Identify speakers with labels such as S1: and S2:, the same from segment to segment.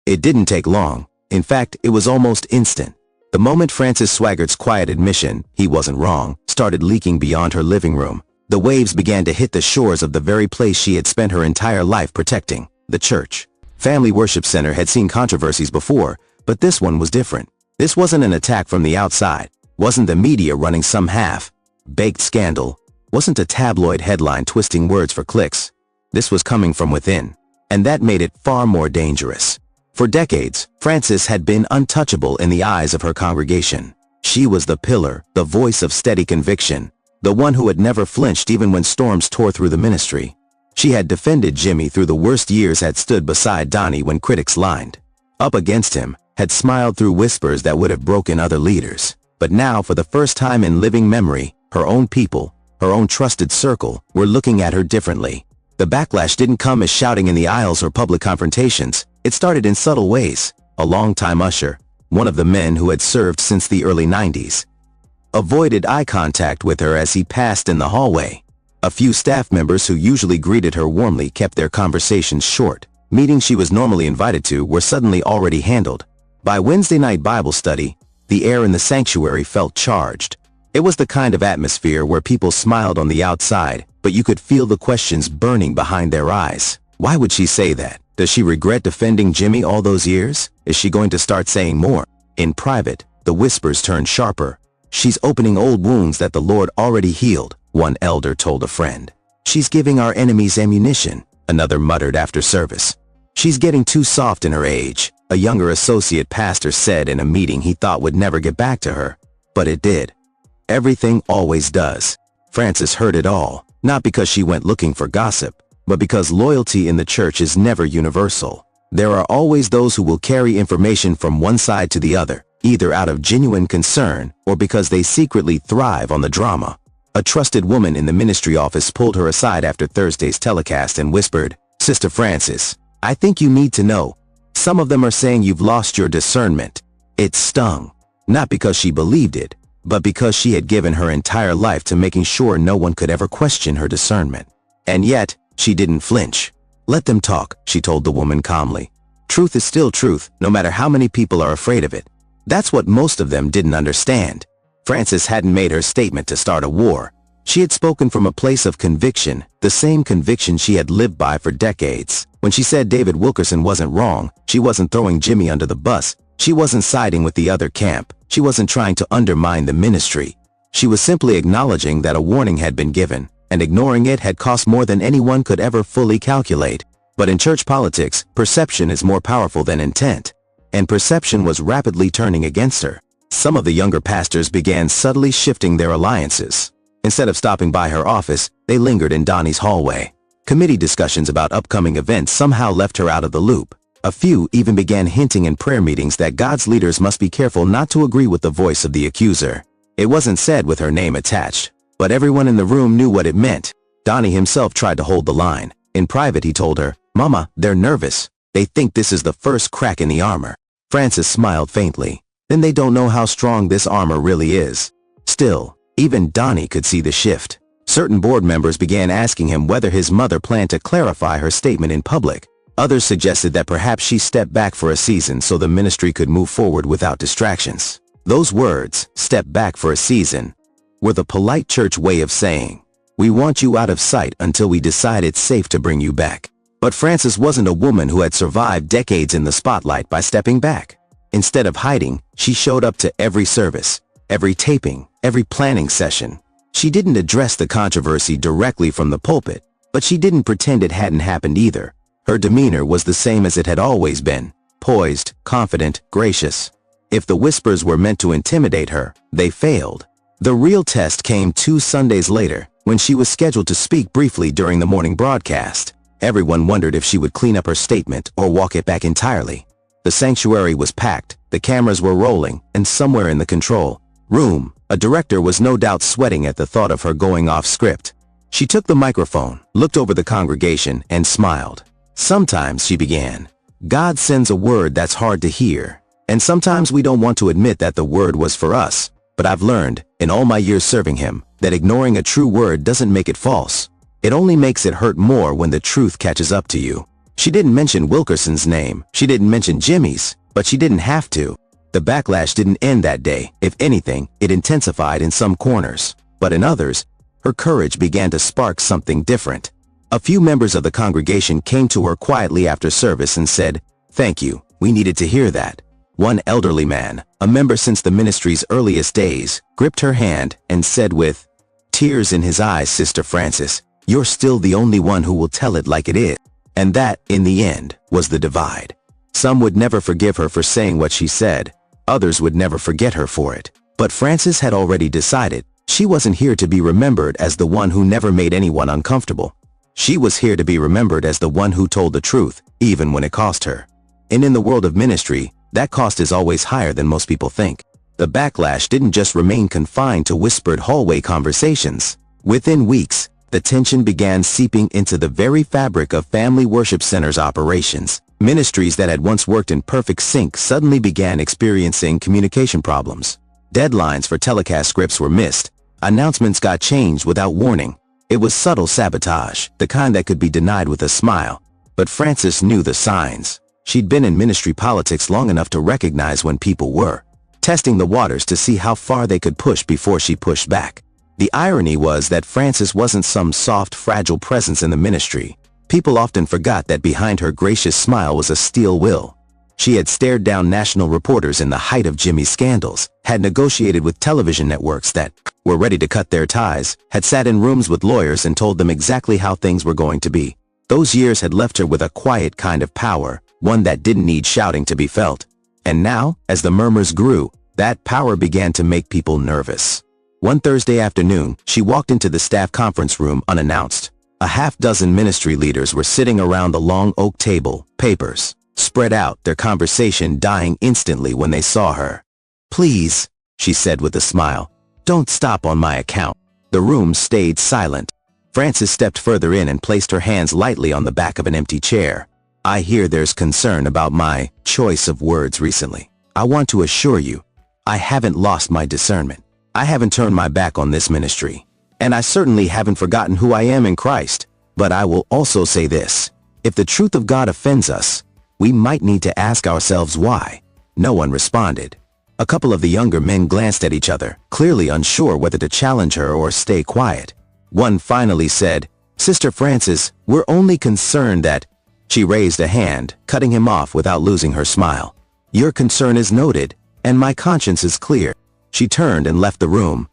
S1: It didn't take long. In fact, it was almost instant. The moment Frances Swaggart's quiet admission, he wasn't wrong, started leaking beyond her living room, the waves began to hit the shores of the very place she had spent her entire life protecting, the church. Family Worship Center had seen controversies before, but this one was different. This wasn't an attack from the outside, wasn't the media running some half-baked scandal, wasn't a tabloid headline twisting words for clicks. This was coming from within, and that made it far more dangerous. For decades, Frances had been untouchable in the eyes of her congregation. She was the pillar, the voice of steady conviction, the one who had never flinched even when storms tore through the ministry. She had defended Jimmy through the worst years, had stood beside Donnie when critics lined up against him, had smiled through whispers that would have broken other leaders. But now, for the first time in living memory, her own people, her own trusted circle, were looking at her differently. The backlash didn't come as shouting in the aisles or public confrontations. It started in subtle ways. A longtime usher, one of the men who had served since the early 90s, avoided eye contact with her as he passed in the hallway. A few staff members who usually greeted her warmly kept their conversations short. Meetings she was normally invited to were suddenly already handled. By Wednesday night Bible study, the air in the sanctuary felt charged. It was the kind of atmosphere where people smiled on the outside, but you could feel the questions burning behind their eyes. Why would she say that? Does she regret defending Jimmy all those years? Is she going to start saying more? In private, the whispers turned sharper. She's opening old wounds that the Lord already healed, one elder told a friend. She's giving our enemies ammunition, another muttered after service. She's getting too soft in her age, a younger associate pastor said in a meeting he thought would never get back to her. But it did. Everything always does. Frances heard it all, not because she went looking for gossip, but because loyalty in the church is never universal. There are always those who will carry information from one side to the other, either out of genuine concern or because they secretly thrive on the drama. A trusted woman in the ministry office pulled her aside after Thursday's telecast and whispered, "Sister Frances, I think you need to know. Some of them are saying you've lost your discernment." It stung, not because she believed it, but because she had given her entire life to making sure no one could ever question her discernment. And yet, she didn't flinch. "Let them talk," she told the woman calmly. "Truth is still truth, no matter how many people are afraid of it." That's what most of them didn't understand. Frances hadn't made her statement to start a war. She had spoken from a place of conviction, the same conviction she had lived by for decades. When she said David Wilkerson wasn't wrong, she wasn't throwing Jimmy under the bus. She wasn't siding with the other camp. She wasn't trying to undermine the ministry. She was simply acknowledging that a warning had been given, and ignoring it had cost more than anyone could ever fully calculate. But in church politics, perception is more powerful than intent. And perception was rapidly turning against her. Some of the younger pastors began subtly shifting their alliances. Instead of stopping by her office, they lingered in Donnie's hallway. Committee discussions about upcoming events somehow left her out of the loop. A few even began hinting in prayer meetings that God's leaders must be careful not to agree with the voice of the accuser. It wasn't said with her name attached, but everyone in the room knew what it meant. Donnie himself tried to hold the line. In private he told her, "Mama, they're nervous. They think this is the first crack in the armor." Frances smiled faintly. Then they don't know how strong this armor really is. Still, even Donnie could see the shift. Certain board members began asking him whether his mother planned to clarify her statement in public. Others suggested that perhaps she stepped back for a season so the ministry could move forward without distractions. Those words, "step back for a season," were the polite church way of saying, "We want you out of sight until we decide it's safe to bring you back." But Frances wasn't a woman who had survived decades in the spotlight by stepping back. Instead of hiding, she showed up to every service, every taping, every planning session. She didn't address the controversy directly from the pulpit, but she didn't pretend it hadn't happened either. Her demeanor was the same as it had always been, poised, confident, gracious. If the whispers were meant to intimidate her, they failed. The real test came 2 Sundays later, when she was scheduled to speak briefly during the morning broadcast. Everyone wondered if she would clean up her statement or walk it back entirely. The sanctuary was packed, the cameras were rolling, and somewhere in the control room, a director was no doubt sweating at the thought of her going off script. She took the microphone, looked over the congregation, and smiled. "Sometimes," she began, "God sends a word that's hard to hear. And sometimes we don't want to admit that the word was for us. But I've learned, in all my years serving him, that ignoring a true word doesn't make it false. It only makes it hurt more when the truth catches up to you." She didn't mention Wilkerson's name, she didn't mention Jimmy's, but she didn't have to. The backlash didn't end that day. If anything, it intensified in some corners. But in others, her courage began to spark something different. A few members of the congregation came to her quietly after service and said, "Thank you, we needed to hear that." One elderly man, a member since the ministry's earliest days, gripped her hand and said with tears in his eyes, "Sister Frances, you're still the only one who will tell it like it is." And that, in the end, was the divide. Some would never forgive her for saying what she said. Others would never forget her for it. But Frances had already decided she wasn't here to be remembered as the one who never made anyone uncomfortable. She was here to be remembered as the one who told the truth, even when it cost her. And in the world of ministry, that cost is always higher than most people think. The backlash didn't just remain confined to whispered hallway conversations. Within weeks, the tension began seeping into the very fabric of family worship centers' operations. Ministries that had once worked in perfect sync suddenly began experiencing communication problems. Deadlines for telecast scripts were missed. Announcements got changed without warning. It was subtle sabotage, the kind that could be denied with a smile. But Frances knew the signs. She'd been in ministry politics long enough to recognize when people were testing the waters to see how far they could push before she pushed back. The irony was that Frances wasn't some soft, fragile presence in the ministry. People often forgot that behind her gracious smile was a steel will. She had stared down national reporters in the height of Jimmy's scandals, had negotiated with television networks that were ready to cut their ties, had sat in rooms with lawyers and told them exactly how things were going to be. Those years had left her with a quiet kind of power, one that didn't need shouting to be felt. And now, as the murmurs grew, that power began to make people nervous. One Thursday afternoon, she walked into the staff conference room unannounced. A half-dozen ministry leaders were sitting around the long oak table, papers spread out, their conversation dying instantly when they saw her. "Please," she said with a smile, "don't stop on my account." The room stayed silent. Frances stepped further in and placed her hands lightly on the back of an empty chair. "I hear there's concern about my choice of words recently. I want to assure you, I haven't lost my discernment. I haven't turned my back on this ministry. And I certainly haven't forgotten who I am in Christ. But I will also say this. If the truth of God offends us, we might need to ask ourselves why." No one responded. A couple of the younger men glanced at each other, clearly unsure whether to challenge her or stay quiet. One finally said, "Sister Frances, we're only concerned that—" She raised a hand, cutting him off without losing her smile. "Your concern is noted, and my conscience is clear." She turned and left the room.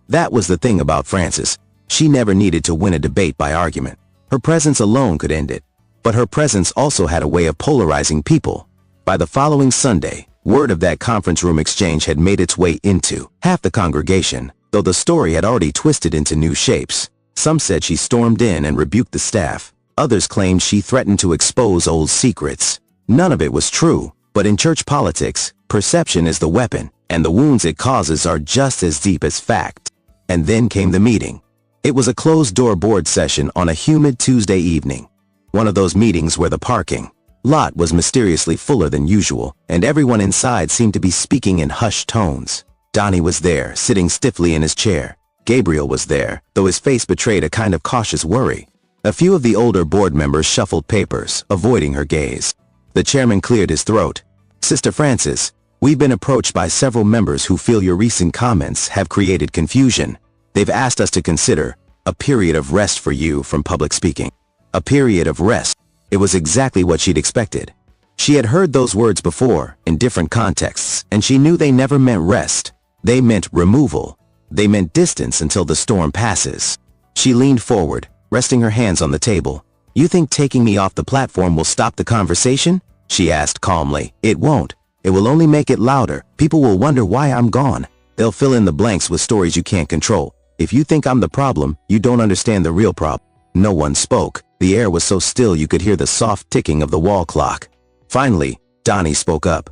S1: That was the thing about Frances. She never needed to win a debate by argument. Her presence alone could end it. But her presence also had a way of polarizing people. By the following Sunday, word of that conference room exchange had made its way into half the congregation, though the story had already twisted into new shapes. Some said she stormed in and rebuked the staff. Others claimed she threatened to expose old secrets. None of it was true, but in church politics, perception is the weapon, and the wounds it causes are just as deep as fact. And then came the meeting. It was a closed-door board session on a humid Tuesday evening. One of those meetings where the parking lot was mysteriously fuller than usual, and everyone inside seemed to be speaking in hushed tones. Donnie was there, sitting stiffly in his chair. Gabriel was there, though his face betrayed a kind of cautious worry. A few of the older board members shuffled papers, avoiding her gaze. The chairman cleared his throat. "Sister Frances, we've been approached by several members who feel your recent comments have created confusion. They've asked us to consider a period of rest for you from public speaking." A period of rest. It was exactly what she'd expected. She had heard those words before, in different contexts, and she knew they never meant rest. They meant removal. They meant distance until the storm passes. She leaned forward, resting her hands on the table. "You think taking me off the platform will stop the conversation?" she asked calmly. "It won't. It will only make it louder. People will wonder why I'm gone. They'll fill in the blanks with stories you can't control. If you think I'm the problem, you don't understand the real problem." No one spoke. The air was so still you could hear the soft ticking of the wall clock. Finally, Donnie spoke up.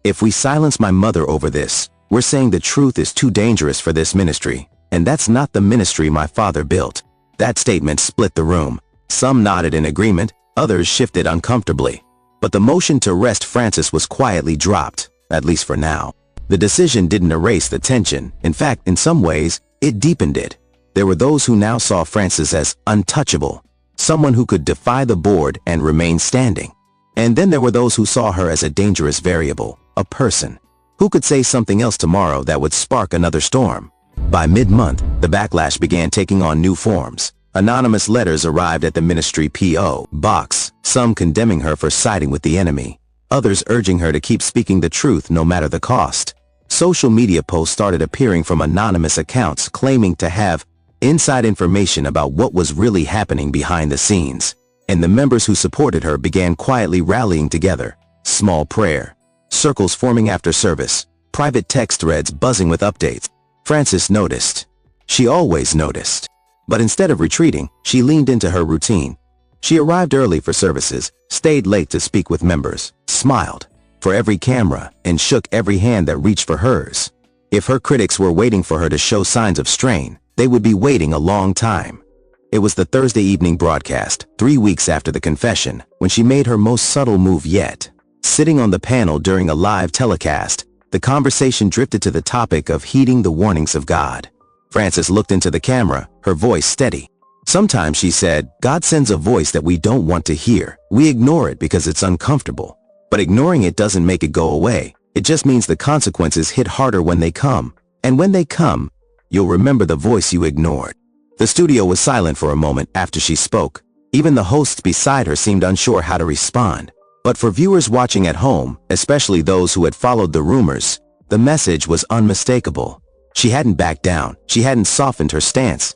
S1: "If we silence my mother over this, we're saying the truth is too dangerous for this ministry, and that's not the ministry my father built." That statement split the room. Some nodded in agreement, others shifted uncomfortably. But the motion to arrest Frances was quietly dropped, at least for now. The decision didn't erase the tension. In fact, in some ways, it deepened it. There were those who now saw Frances as untouchable. someone who could defy the board and remain standing. And then there were those who saw her as a dangerous variable, a person who could say something else tomorrow that would spark another storm. By mid-month, the backlash began taking on new forms. Anonymous letters arrived at the ministry P.O. box, some condemning her for siding with the enemy, others urging her to keep speaking the truth no matter the cost. Social media posts started appearing from anonymous accounts claiming to have inside information about what was really happening behind the scenes, and the members who supported her began quietly rallying together. Small prayer circles forming after service, private text threads buzzing with updates. Frances noticed. She always noticed. But instead of retreating, she leaned into her routine. She arrived early for services, stayed late to speak with members, smiled for every camera, and shook every hand that reached for hers. If her critics were waiting for her to show signs of strain, they would be waiting a long time. It was the Thursday evening broadcast, 3 weeks after the confession, when she made her most subtle move yet. Sitting on the panel during a live telecast, the conversation drifted to the topic of heeding the warnings of God. Frances looked into the camera, her voice steady. Sometimes, she said, God sends a voice that we don't want to hear. We ignore it because it's uncomfortable. But ignoring it doesn't make it go away. It just means the consequences hit harder when they come. And when they come, you'll remember the voice you ignored. The studio was silent for a moment after she spoke. Even the hosts beside her seemed unsure how to respond. But for viewers watching at home, especially those who had followed the rumors, the message was unmistakable. She hadn't backed down. She hadn't softened her stance.